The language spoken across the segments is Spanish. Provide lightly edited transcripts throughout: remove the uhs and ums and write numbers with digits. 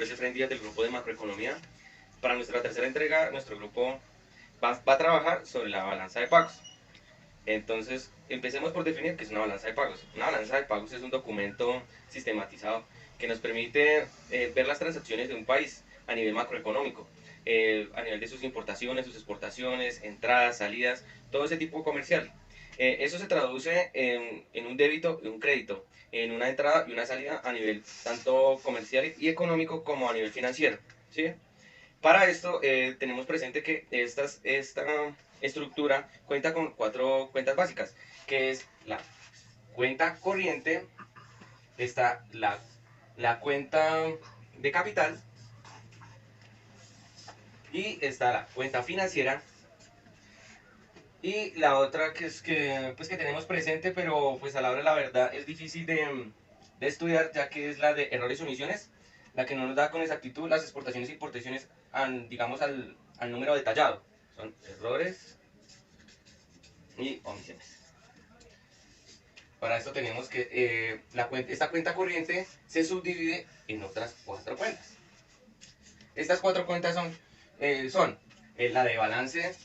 nombre es Efraín Díaz del grupo de macroeconomía. Para nuestra tercera entrega, nuestro grupo va a trabajar sobre la balanza de pagos. Entonces, empecemos por definir qué es una balanza de pagos. Una balanza de pagos es un documento sistematizado que nos permite ver las transacciones de un país a nivel macroeconómico, a nivel de sus importaciones, sus exportaciones, entradas, salidas, todo ese tipo comercial. Eso se traduce en un débito y un crédito, en una entrada y una salida a nivel tanto comercial y económico como a nivel financiero, ¿sí? Para esto tenemos presente que esta estructura cuenta con 4 cuentas básicas, que es la cuenta corriente, está la cuenta de capital y está la cuenta financiera. Y la otra que es pues que tenemos presente, pero pues a la hora de la verdad es difícil de estudiar, ya que es la de errores y omisiones, la que no nos da con exactitud las exportaciones e importaciones, digamos, al número detallado. Son errores y omisiones. Para esto tenemos que esta cuenta corriente se subdivide en otras 4 cuentas. Estas 4 cuentas son la de balance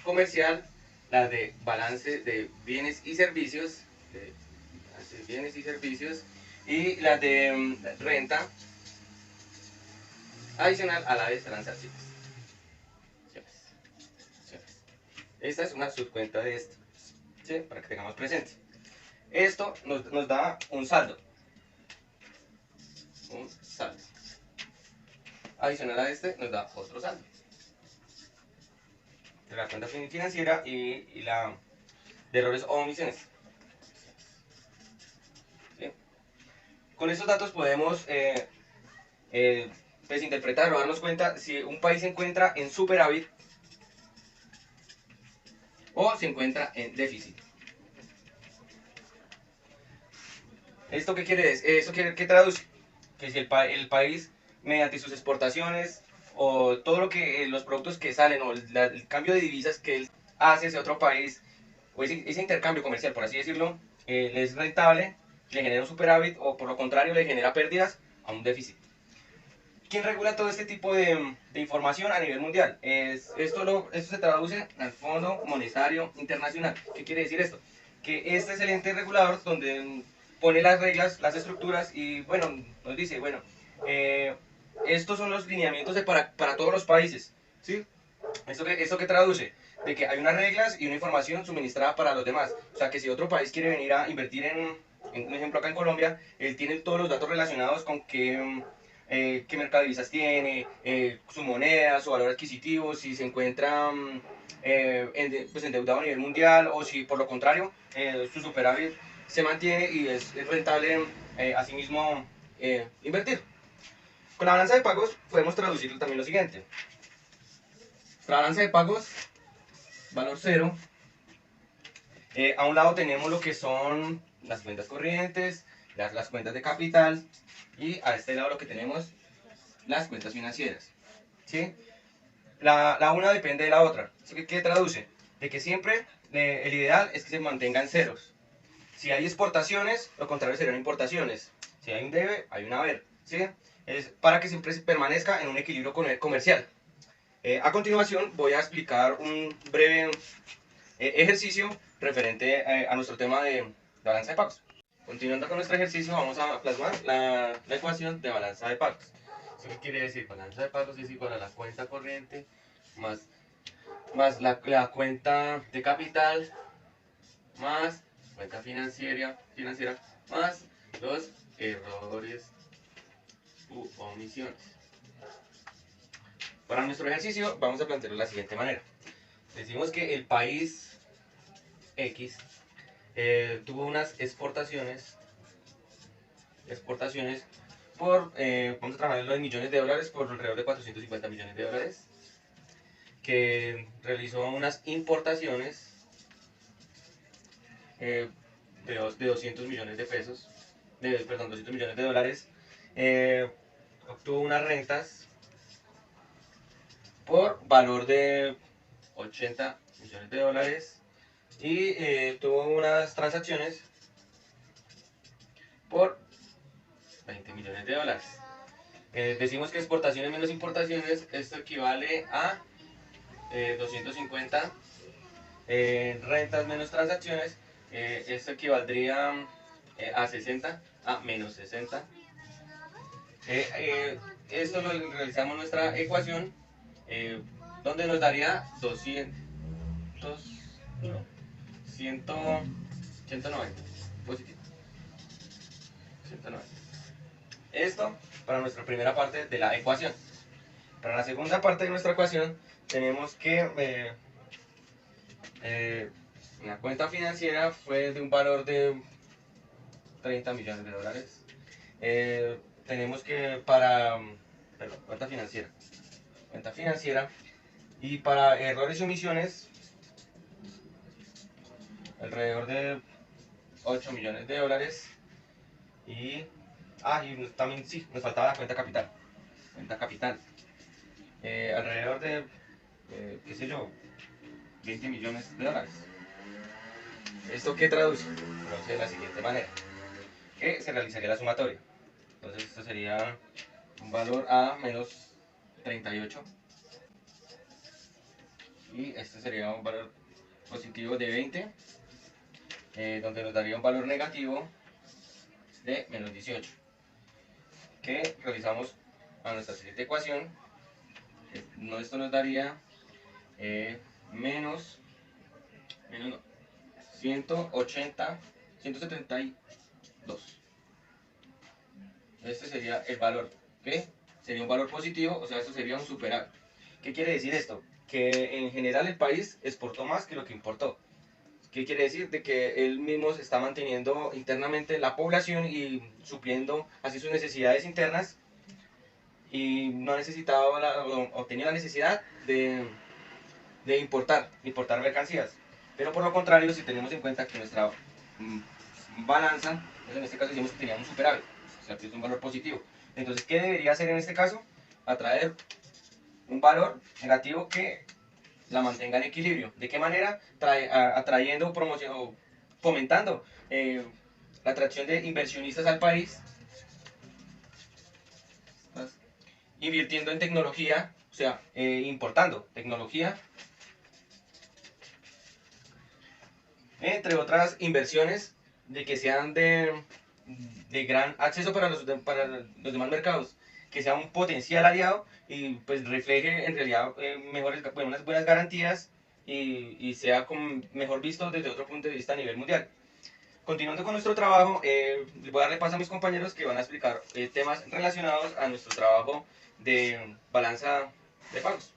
comercial, la de balance de bienes y servicios, y la de renta adicional a la de transacciones. Esta es una subcuenta de esto, ¿sí? Para que tengamos presente. Esto nos da un saldo. Un saldo. Adicional a este nos da otro saldo. De la cuenta financiera y la de errores o omisiones. ¿Sí? Con estos datos podemos pues interpretar o darnos cuenta si un país se encuentra en superávit o se encuentra en déficit. ¿Esto qué quiere decir? ¿Eso qué traduce? Que si el país, mediante sus exportaciones o todo lo que los productos que salen o el cambio de divisas que él hace hacia otro país, o ese intercambio comercial, por así decirlo, le es rentable, le genera un superávit o por lo contrario le genera pérdidas a un déficit. ¿Quién regula todo este tipo de información a nivel mundial? Esto se traduce al Fondo Monetario Internacional. ¿Qué quiere decir esto? Que este es el ente regulador donde pone las reglas, las estructuras y bueno, nos dice, bueno, estos son los lineamientos para todos los países, ¿sí? ¿Esto qué traduce? De que hay unas reglas y una información suministrada para los demás. O sea, que si otro país quiere venir a invertir en un ejemplo acá en Colombia, él tiene todos los datos relacionados con qué mercado de divisas tiene, su moneda, su valor adquisitivo, si se encuentra pues endeudado a nivel mundial o si por lo contrario su superávit se mantiene y es rentable asimismo invertir. Con la balanza de pagos podemos traducir también lo siguiente. La balanza de pagos, valor 0. A un lado tenemos lo que son las cuentas corrientes, las cuentas de capital y a este lado lo que tenemos las cuentas financieras. ¿Sí? La una depende de la otra. ¿Qué traduce? De que siempre el ideal es que se mantengan ceros. Si hay exportaciones, lo contrario serían importaciones. Si hay un debe, hay un haber. ¿Sí? Es para que siempre se permanezca en un equilibrio comercial. A continuación voy a explicar un breve ejercicio referente a nuestro tema de balanza de pagos. Continuando con nuestro ejercicio, vamos a plasmar la ecuación de balanza de pagos. ¿Eso qué quiere decir? Balanza de pagos es igual a la cuenta corriente más la cuenta de capital más cuenta financiera más los errores u omisiones. Para nuestro ejercicio vamos a plantearlo de la siguiente manera. Decimos que el país X tuvo unas exportaciones vamos a trabajarlo en millones de dólares, por alrededor de 450 millones de dólares, que realizó unas importaciones de 200 millones de pesos, perdón, 200 millones de dólares, obtuvo unas rentas por valor de 80 millones de dólares y tuvo unas transacciones por 20 millones de dólares. Decimos que exportaciones menos importaciones, esto equivale a 250. Rentas menos transacciones, esto equivaldría a 60, a menos 60. Esto lo realizamos nuestra ecuación, donde nos daría 200, no, 100, 190, positivo, 190. Esto para nuestra primera parte de la ecuación. Para la segunda parte de nuestra ecuación tenemos que la cuenta financiera fue de un valor de 30 millones de dólares. Tenemos que perdón, cuenta financiera, y para errores y omisiones alrededor de 8 millones de dólares. Y también sí, nos faltaba la cuenta capital. Alrededor de, qué sé yo, 20 millones de dólares. ¿Esto qué traduce? Traduce de la siguiente manera, que se realizaría la sumatoria. Entonces esto sería un valor a menos 38, y este sería un valor positivo de 20, donde nos daría un valor negativo de menos 18, que realizamos a nuestra siguiente ecuación. Esto nos daría menos 180, 172. Este sería el valor, que sería un valor positivo, o sea, esto sería un superávit. ¿Qué quiere decir esto? Que en general el país exportó más que lo que importó. ¿Qué quiere decir? De que él mismo se está manteniendo internamente la población y supliendo así sus necesidades internas, y no necesitaba o tenía la necesidad de importar mercancías. Pero por lo contrario, si tenemos en cuenta que nuestra balanza, pues en este caso decimos que teníamos un superávit, o sea que es un valor positivo. Entonces, ¿qué debería hacer en este caso? Atraer un valor negativo que la mantenga en equilibrio. ¿De qué manera? Atrayendo, promocionando, fomentando la atracción de inversionistas al país, invirtiendo en tecnología, o sea, importando tecnología, entre otras inversiones de que sean de gran acceso para los demás mercados, que sea un potencial aliado y pues refleje en realidad unas buenas garantías, y sea mejor visto desde otro punto de vista a nivel mundial. Continuando con nuestro trabajo, les voy a darle paso a mis compañeros que van a explicar temas relacionados a nuestro trabajo de balanza de pagos.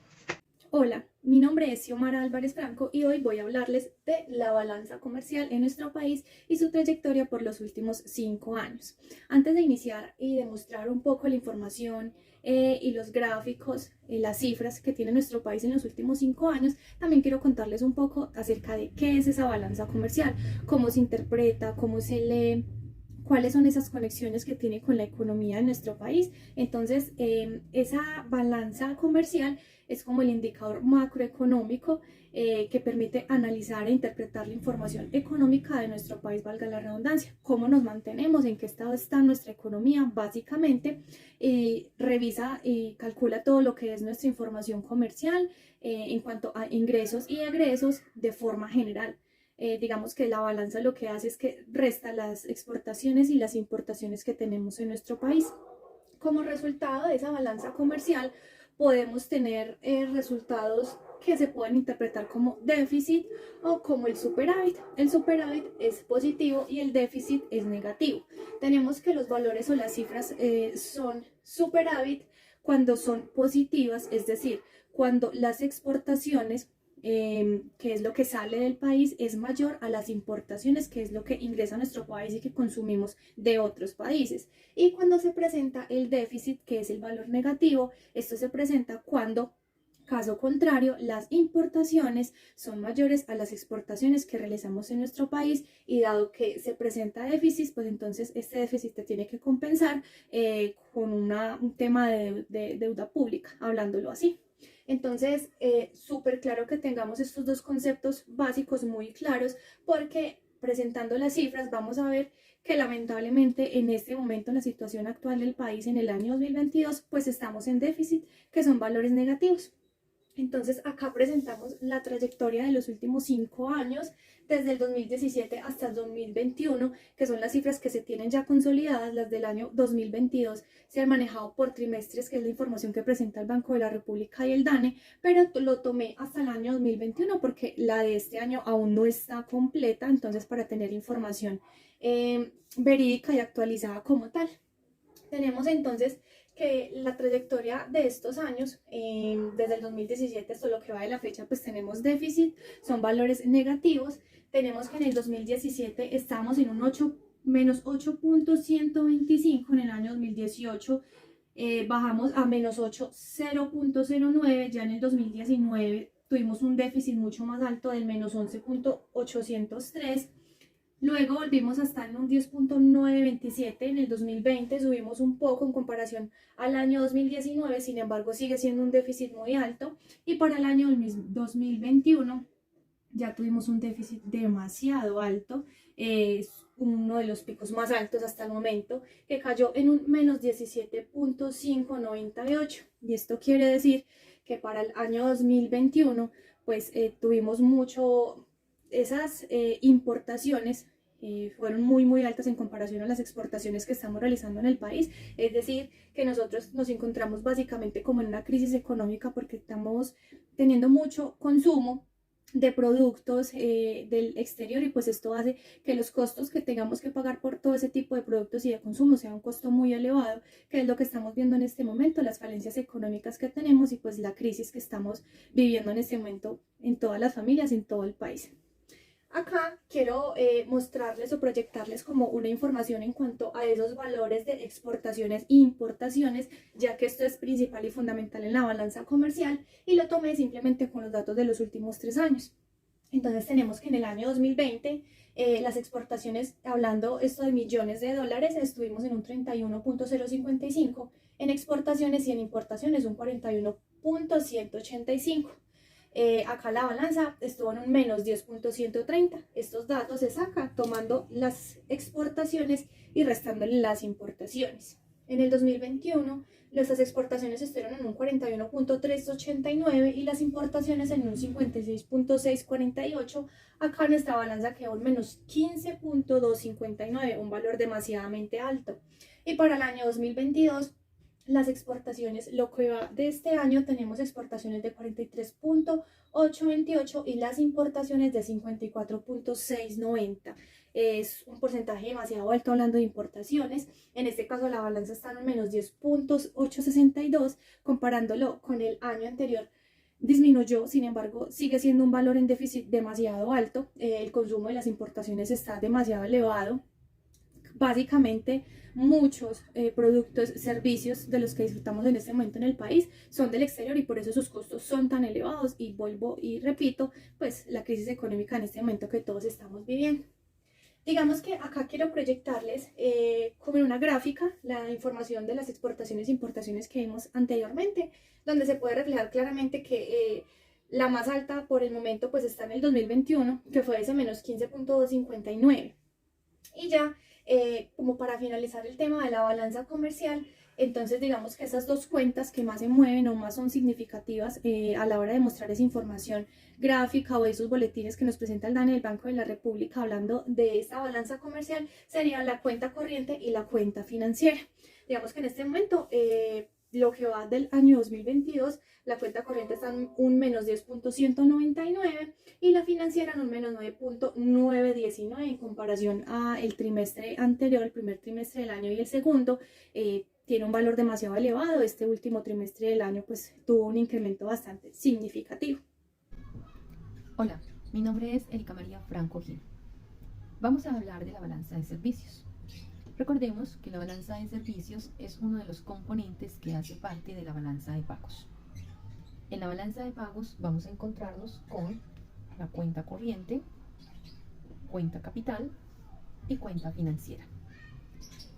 Hola, mi nombre es Xiomara Álvarez Franco y hoy voy a hablarles de la balanza comercial en nuestro país y su trayectoria por los últimos 5 años. Antes de iniciar y demostrar un poco la información y los gráficos, las cifras que tiene nuestro país en los últimos 5 años, también quiero contarles un poco acerca de qué es esa balanza comercial, cómo se interpreta, cómo se lee, cuáles son esas conexiones que tiene con la economía de nuestro país. Entonces, esa balanza comercial es como el indicador macroeconómico que permite analizar e interpretar la información económica de nuestro país, valga la redundancia, cómo nos mantenemos, en qué estado está nuestra economía, básicamente. Revisa y calcula todo lo que es nuestra información comercial en cuanto a ingresos y egresos de forma general. Digamos que la balanza lo que hace es que resta las exportaciones y las importaciones que tenemos en nuestro país. Como resultado de esa balanza comercial podemos tener resultados que se pueden interpretar como déficit o como el superávit. El superávit es positivo y el déficit es negativo. Tenemos que los valores o las cifras son superávit cuando son positivas, es decir, cuando las exportaciones, que es lo que sale del país, es mayor a las importaciones, que es lo que ingresa a nuestro país y que consumimos de otros países. Y cuando se presenta el déficit, que es el valor negativo, esto se presenta cuando, caso contrario, las importaciones son mayores a las exportaciones que realizamos en nuestro país, y dado que se presenta déficit, pues entonces este déficit se tiene que compensar con un tema de deuda pública, hablándolo así. Entonces, súper claro que tengamos estos dos conceptos básicos muy claros, porque presentando las cifras vamos a ver que lamentablemente en este momento, en la situación actual del país, en el año 2022, pues estamos en déficit, que son valores negativos. Entonces acá presentamos la trayectoria de los últimos 5 años, desde el 2017 hasta el 2021, que son las cifras que se tienen ya consolidadas. Las del año 2022 se han manejado por trimestres, que es la información que presenta el Banco de la República y el DANE, pero lo tomé hasta el año 2021 porque la de este año aún no está completa, entonces para tener información verídica y actualizada como tal. Tenemos entonces que la trayectoria de estos años, desde el 2017 hasta lo que va de la fecha, pues tenemos déficit, son valores negativos. Tenemos que en el 2017 estábamos en un menos 8.125, en el año 2018 bajamos a menos 0.09, ya en el 2019 tuvimos un déficit mucho más alto del menos 11.803. Luego volvimos a estar en un 10.927, en el 2020 subimos un poco en comparación al año 2019, sin embargo sigue siendo un déficit muy alto, y para el año 2021 ya tuvimos un déficit demasiado alto, es uno de los picos más altos hasta el momento, que cayó en un menos 17.598, y esto quiere decir que para el año 2021 pues tuvimos mucho esas importaciones fueron muy altas en comparación a las exportaciones que estamos realizando en el país. Es decir, que nosotros nos encontramos básicamente como en una crisis económica porque estamos teniendo mucho consumo de productos del exterior, y pues esto hace que los costos que tengamos que pagar por todo ese tipo de productos y de consumo sea un costo muy elevado, que es lo que estamos viendo en este momento, las falencias económicas que tenemos y pues la crisis que estamos viviendo en este momento en todas las familias, en todo el país. Acá quiero mostrarles o proyectarles como una información en cuanto a esos valores de exportaciones e importaciones, ya que esto es principal y fundamental en la balanza comercial, y lo tomé simplemente con los datos de los últimos 3 años. Entonces tenemos que en el año 2020 las exportaciones, hablando esto de millones de dólares, estuvimos en un 31.055 en exportaciones, y en importaciones un 41.185. Acá la balanza estuvo en un menos 10.130. Estos datos se sacan tomando las exportaciones y restándole las importaciones. En el 2021, nuestras exportaciones estuvieron en un 41.389 y las importaciones en un 56.648. Acá nuestra balanza quedó en menos 15.259, un valor demasiadamente alto. Y para el año 2022, las exportaciones, lo que va de este año, tenemos exportaciones de 43.828 y las importaciones de 54.690. Es un porcentaje demasiado alto hablando de importaciones. En este caso la balanza está en menos 10.862, comparándolo con el año anterior. Disminuyó, sin embargo, sigue siendo un valor en déficit demasiado alto. El consumo de las importaciones está demasiado elevado. Básicamente, muchos productos, servicios de los que disfrutamos en este momento en el país son del exterior, y por eso sus costos son tan elevados, y vuelvo y repito, pues la crisis económica en este momento que todos estamos viviendo. Digamos que acá quiero proyectarles como en una gráfica la información de las exportaciones e importaciones que vimos anteriormente, donde se puede reflejar claramente que la más alta por el momento pues está en el 2021, que fue ese menos 15.259. Y ya como para finalizar el tema de la balanza comercial, entonces digamos que esas dos cuentas que más se mueven o más son significativas a la hora de mostrar esa información gráfica o esos boletines que nos presenta el DANE del Banco de la República hablando de esta balanza comercial serían la cuenta corriente y la cuenta financiera. Digamos que en este momento lo que va del año 2022, la cuenta corriente está en un menos 10.199 y la financiera en un menos 9.919 en comparación al trimestre anterior, el primer trimestre del año y el segundo. Tiene un valor demasiado elevado. Este último trimestre del año pues tuvo un incremento bastante significativo. Hola, mi nombre es Erika María Franco Gil. Vamos a hablar de la balanza de servicios. Recordemos que la balanza de servicios es uno de los componentes que hace parte de la balanza de pagos. En la balanza de pagos vamos a encontrarnos con la cuenta corriente, cuenta capital y cuenta financiera.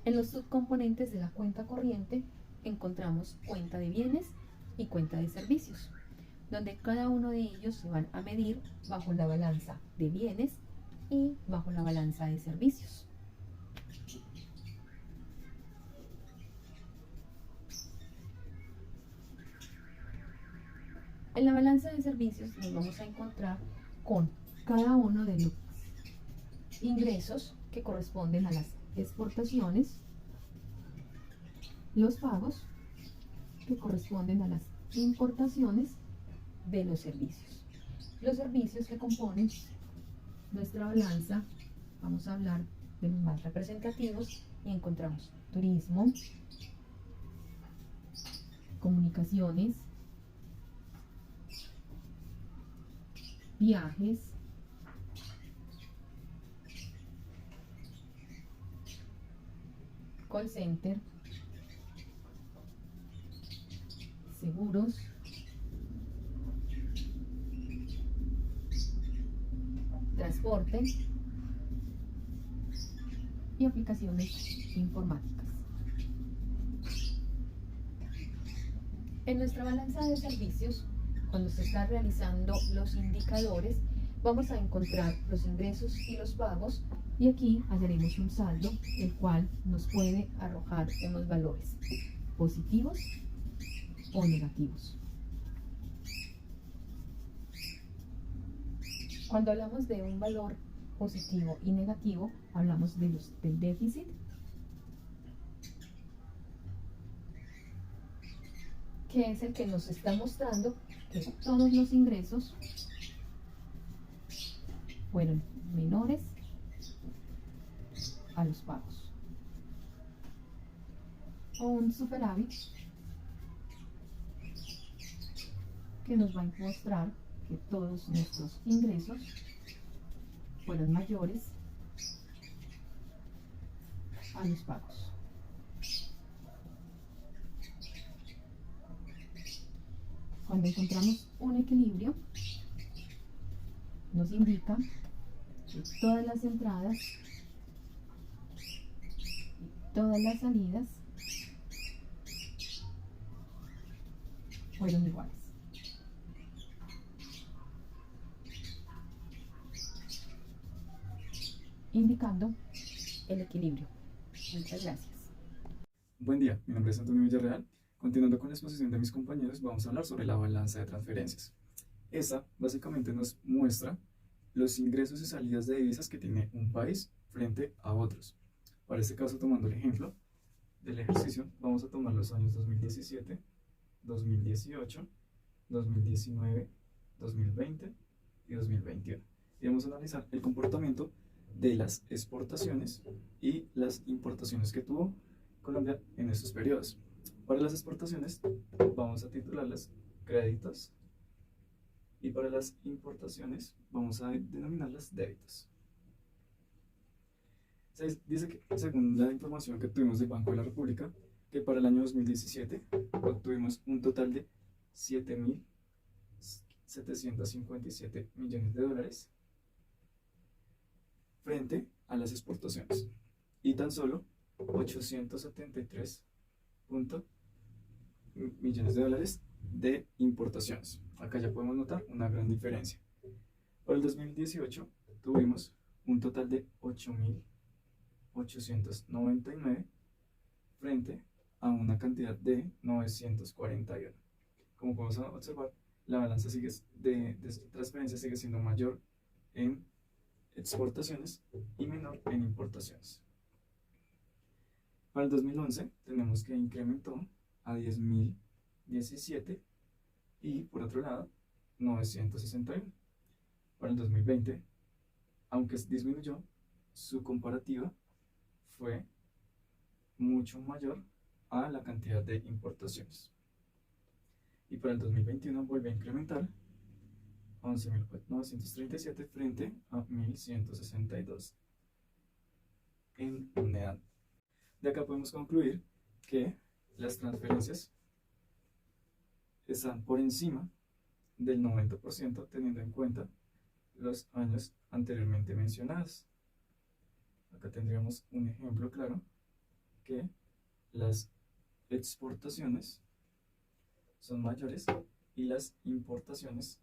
En los subcomponentes de la cuenta corriente encontramos cuenta de bienes y cuenta de servicios, donde cada uno de ellos se van a medir bajo la balanza de bienes y bajo la balanza de servicios. En la balanza de servicios nos vamos a encontrar con cada uno de los ingresos que corresponden a las exportaciones, los pagos que corresponden a las importaciones de los servicios. Los servicios que componen nuestra balanza, vamos a hablar de los más representativos y encontramos turismo, comunicaciones, viajes, call center, seguros, transporte y aplicaciones informáticas. En nuestra balanza de servicios, cuando se están realizando los indicadores, vamos a encontrar los ingresos y los pagos, y aquí hallaremos un saldo, el cual nos puede arrojar unos valores positivos o negativos. Cuando hablamos de un valor positivo y negativo, hablamos del déficit, que es el que nos está mostrando que todos los ingresos fueron menores a los pagos. O un superávit, que nos va a mostrar que todos nuestros ingresos fueron mayores a los pagos. Cuando encontramos un equilibrio, nos indica que todas las entradas y todas las salidas fueron iguales. Indicando el equilibrio. Muchas gracias. Buen día, mi nombre es Antonio Villarreal. Continuando con la exposición de mis compañeros, vamos a hablar sobre la balanza de transferencias. Esta básicamente nos muestra los ingresos y salidas de divisas que tiene un país frente a otros. Para este caso, tomando el ejemplo del ejercicio, vamos a tomar los años 2017, 2018, 2019, 2020 y 2021. Y vamos a analizar el comportamiento de las exportaciones y las importaciones que tuvo Colombia en estos periodos. Para las exportaciones vamos a titularlas créditos y para las importaciones vamos a denominarlas débitos. Dice que, según la información que tuvimos del Banco de la República, que para el año 2017 obtuvimos un total de 7.757 millones de dólares frente a las exportaciones y tan solo 873 millones de dólares de importaciones. Acá ya podemos notar una gran diferencia. Para el 2018 tuvimos un total de 8.899 frente a una cantidad de 941. Como podemos observar, la balanza de transferencia sigue siendo mayor en exportaciones y menor en importaciones. Para el 2011 tenemos que incrementó a 10.017 y por otro lado 961. Para el 2020, aunque disminuyó, su comparativa fue mucho mayor a la cantidad de importaciones. Y para el 2021 vuelve a incrementar 11.937 frente a 1.162 en unidad. De acá podemos concluir que las transferencias están por encima del 90% teniendo en cuenta los años anteriormente mencionados. Acá tendríamos un ejemplo claro que las exportaciones son mayores y las importaciones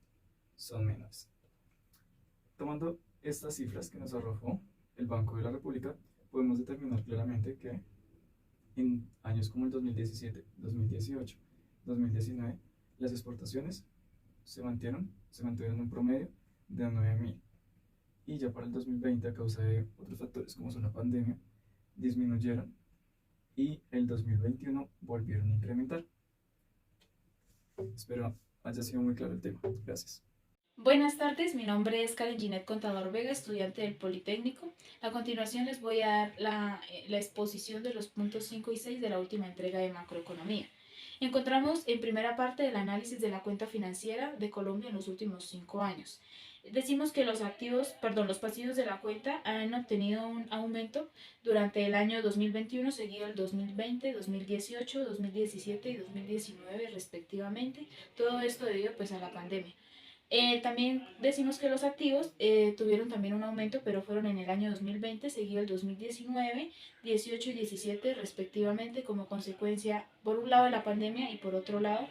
son menores. Tomando estas cifras que nos arrojó el Banco de la República, podemos determinar claramente que en años como el 2017, 2018, 2019, las exportaciones se mantuvieron en un promedio de 9.000. Y ya para el 2020, a causa de otros factores como son la pandemia, disminuyeron y el 2021 volvieron a incrementar. Espero haya sido muy claro el tema. Gracias. Buenas tardes, mi nombre es Karen Ginette Contador Vega, estudiante del Politécnico. A continuación les voy a dar la exposición de los puntos 5 y 6 de la última entrega de macroeconomía. Encontramos en primera parte el análisis de la cuenta financiera de Colombia en los últimos 5 años. Decimos que los pasivos de la cuenta han obtenido un aumento durante el año 2021, seguido el 2020, 2018, 2017 y 2019 respectivamente. Todo esto debido pues a la pandemia. También decimos que los activos tuvieron también un aumento, pero fueron en el año 2020, seguido el 2019, 18 y 17 respectivamente, como consecuencia, por un lado, de la pandemia y por otro lado,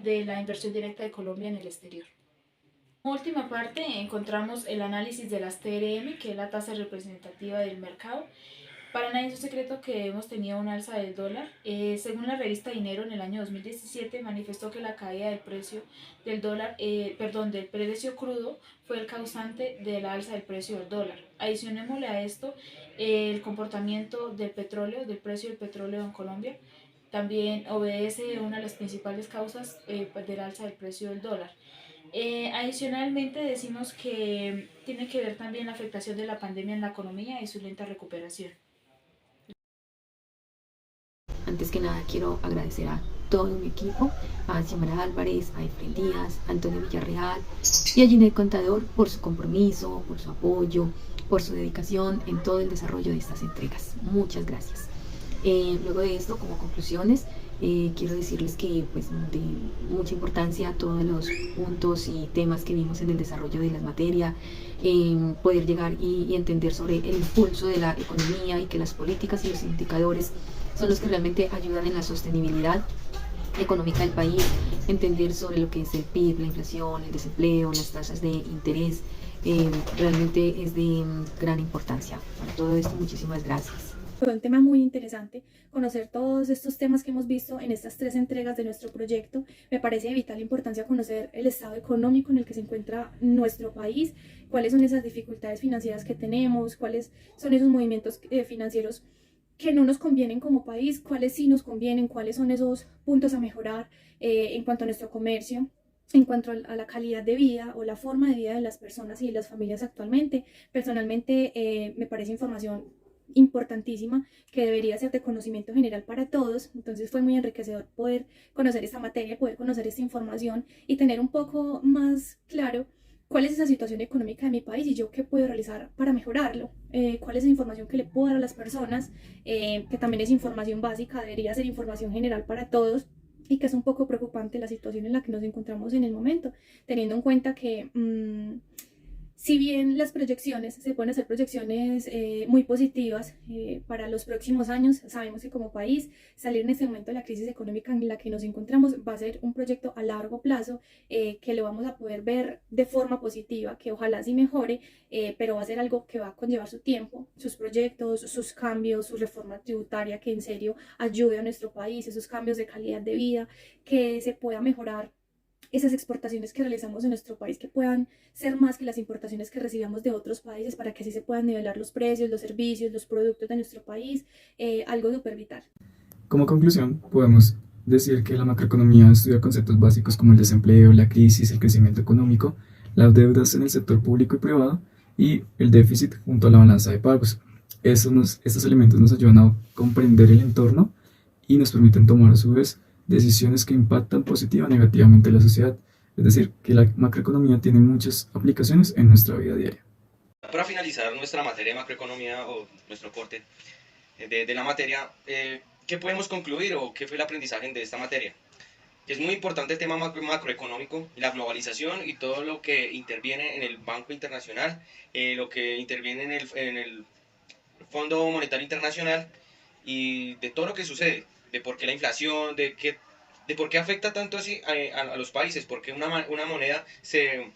de la inversión directa de Colombia en el exterior. En última parte, encontramos el análisis de las TRM, que es la tasa representativa del mercado. Para nadie es un secreto que hemos tenido un alza del dólar. Según la revista Dinero, en el año 2017 manifestó que la caída del precio del dólar, del precio crudo fue el causante de la alza del precio del dólar. Adicionémosle a esto el comportamiento del petróleo, del precio del petróleo en Colombia, también obedece a una de las principales causas del alza del precio del dólar. Adicionalmente decimos que tiene que ver también la afectación de la pandemia en la economía y su lenta recuperación. Antes que nada quiero agradecer a todo mi equipo, a Xiomara Álvarez, a Efraín Díaz, a Antonio Villarreal y a Ginette Contador por su compromiso, por su apoyo, por su dedicación en todo el desarrollo de estas entregas. Muchas gracias. Luego de esto, como conclusiones, quiero decirles que pues de mucha importancia todos los puntos y temas que vimos en el desarrollo de la materia, poder llegar y entender sobre el impulso de la economía y que las políticas y los indicadores son los que realmente ayudan en la sostenibilidad económica del país, entender sobre lo que es el PIB, la inflación, el desempleo, las tasas de interés, realmente es de gran importancia. Para todo esto, muchísimas gracias. Fue un tema muy interesante conocer todos estos temas que hemos visto en estas 3 entregas de nuestro proyecto. Me parece de vital importancia conocer el estado económico en el que se encuentra nuestro país, cuáles son esas dificultades financieras que tenemos, cuáles son esos movimientos financieros que no nos convienen como país, cuáles sí nos convienen, cuáles son esos puntos a mejorar en cuanto a nuestro comercio, en cuanto a la calidad de vida o la forma de vida de las personas y de las familias actualmente. Personalmente me parece información importantísima que debería ser de conocimiento general para todos. Entonces fue muy enriquecedor poder conocer esta materia, poder conocer esta información y tener un poco más claro cuál es esa situación económica de mi país y yo qué puedo realizar para mejorarlo, cuál es la información que le puedo dar a las personas, que también es información básica, debería ser información general para todos, y que es un poco preocupante la situación en la que nos encontramos en el momento, teniendo en cuenta que si bien las proyecciones, se pueden hacer proyecciones muy positivas para los próximos años, sabemos que como país salir en este momento de la crisis económica en la que nos encontramos va a ser un proyecto a largo plazo que lo vamos a poder ver de forma positiva, que ojalá sí mejore, pero va a ser algo que va a conllevar su tiempo, sus proyectos, sus cambios, su reforma tributaria que en serio ayude a nuestro país, esos cambios de calidad de vida, que se pueda mejorar esas exportaciones que realizamos en nuestro país, que puedan ser más que las importaciones que recibamos de otros países, para que así se puedan nivelar los precios, los servicios, los productos de nuestro país, algo súper vital. Como conclusión, podemos decir que la macroeconomía estudia conceptos básicos como el desempleo, la crisis, el crecimiento económico, las deudas en el sector público y privado y el déficit junto a la balanza de pagos. Estos elementos nos ayudan a comprender el entorno y nos permiten tomar a su vez decisiones que impactan positiva o negativamente en la sociedad. Es decir, que la macroeconomía tiene muchas aplicaciones en nuestra vida diaria. Para finalizar nuestra materia de macroeconomía o nuestro corte de la materia, ¿qué podemos concluir o qué fue el aprendizaje de esta materia? Es muy importante el tema macroeconómico, la globalización y todo lo que interviene en el Banco Internacional, lo que interviene en el Fondo Monetario Internacional y de todo lo que sucede, de por qué la inflación, de por qué afecta tanto así a los países, porque una moneda se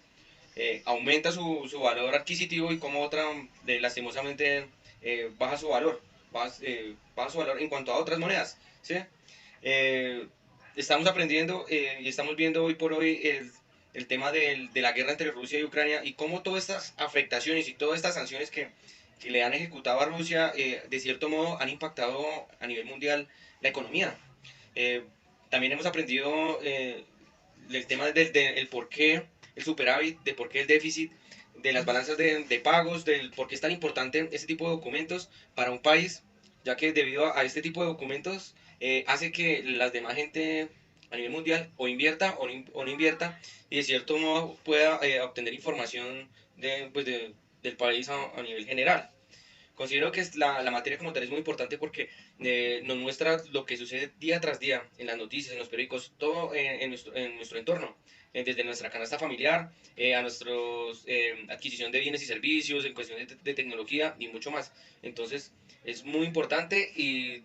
aumenta su valor adquisitivo y como otra lastimosamente baja su valor, baja su valor en cuanto a otras monedas, ¿sí? Estamos aprendiendo y estamos viendo hoy por hoy el tema de la guerra entre Rusia y Ucrania y cómo todas estas afectaciones y todas estas sanciones que le han ejecutado a Rusia, de cierto modo han impactado a nivel mundial la economía. Eh, También hemos aprendido el tema del por qué el superávit, de por qué el déficit, de las balanzas de pagos, del por qué es tan importante este tipo de documentos para un país, ya que debido a este tipo de documentos hace que las demás gente a nivel mundial o invierta o no invierta y de cierto modo pueda obtener información del país a nivel general. Considero que la materia como tal es muy importante porque nos muestra lo que sucede día tras día en las noticias, en los periódicos, todo en nuestro entorno, desde nuestra canasta familiar a nuestra adquisición de bienes y servicios, en cuestiones de tecnología y mucho más. Entonces es muy importante y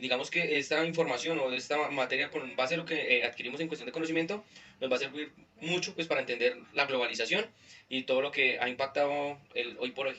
digamos que esta información o esta materia con base a lo que adquirimos en cuestión de conocimiento nos va a servir mucho pues, para entender la globalización y todo lo que ha impactado hoy por hoy.